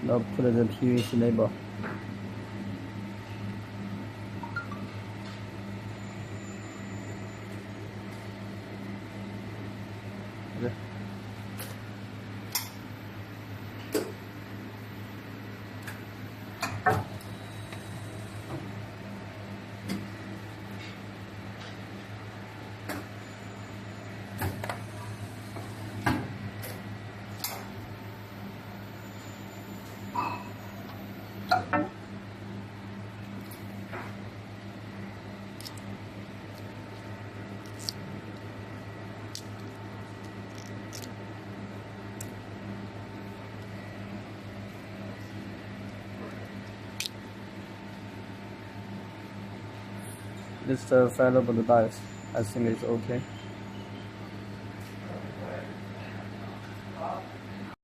Now put the PVC label. Okay. This is the available device. I think it's okay.